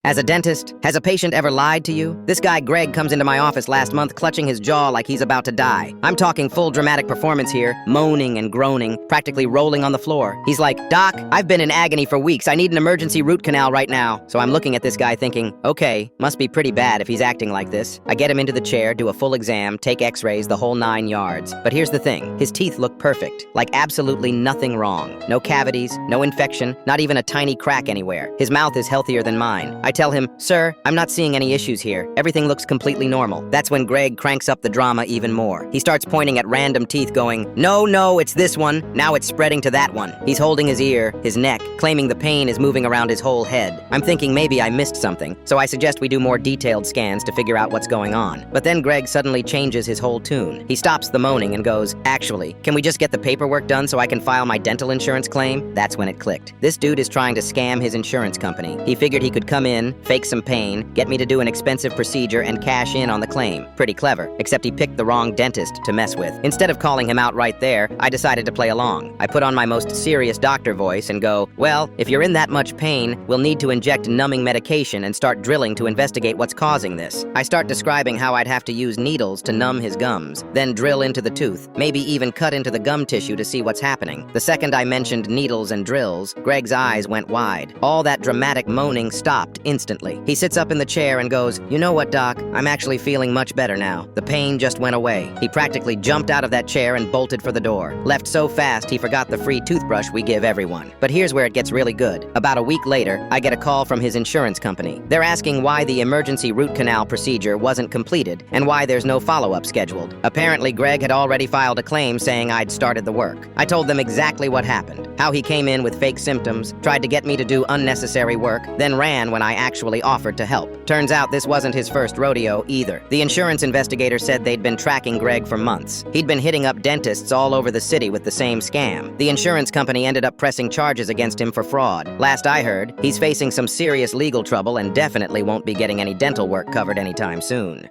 As a dentist, has a patient ever lied to you? This guy Greg comes into my office last month clutching his jaw like he's about to die. I'm talking full dramatic performance here, moaning and groaning, practically rolling on the floor. He's like, "Doc, I've been in agony for weeks. I need an emergency root canal right now." So I'm looking at this guy thinking, okay, must be pretty bad if he's acting like this. I get him into the chair, do a full exam, take x-rays, the whole 9 yards. But here's the thing, his teeth look perfect, like absolutely nothing wrong. No cavities, no infection, not even a tiny crack anywhere. His mouth is healthier than mine. I tell him, "Sir, I'm not seeing any issues here. Everything looks completely normal." That's when Greg cranks up the drama even more. He starts pointing at random teeth going, No, it's this one. Now it's spreading to that one." He's holding his ear, his neck, claiming the pain is moving around his whole head. I'm thinking maybe I missed something, so I suggest we do more detailed scans to figure out what's going on. But then Greg suddenly changes his whole tune. He stops the moaning and goes, "Actually, can we just get the paperwork done so I can file my dental insurance claim?" That's when it clicked. This dude is trying to scam his insurance company. He figured he could come in, fake some pain, get me to do an expensive procedure, and cash in on the claim. Pretty clever, except he picked the wrong dentist to mess with. Instead of calling him out right there, I decided to play along. I put on my most serious doctor voice and go, "Well, if you're in that much pain, we'll need to inject numbing medication and start drilling to investigate what's causing this." I start describing how I'd have to use needles to numb his gums, then drill into the tooth, maybe even cut into the gum tissue to see what's happening. The second I mentioned needles and drills, Greg's eyes went wide. All that dramatic moaning stopped instantly. He sits up in the chair and goes, "You know what, Doc? I'm actually feeling much better now. The pain just went away." He practically jumped out of that chair and bolted for the door. Left so fast he forgot the free toothbrush we give everyone. But here's where it gets really good. About a week later, I get a call from his insurance company. They're asking why the emergency root canal procedure wasn't completed and why there's no follow-up scheduled. Apparently, Greg had already filed a claim saying I'd started the work. I told them exactly what happened, how he came in with fake symptoms, tried to get me to do unnecessary work, then ran when I actually offered to help. Turns out this wasn't his first rodeo either. The insurance investigator said they'd been tracking Greg for months. He'd been hitting up dentists all over the city with the same scam. The insurance company ended up pressing charges against him for fraud. Last I heard, he's facing some serious legal trouble and definitely won't be getting any dental work covered anytime soon.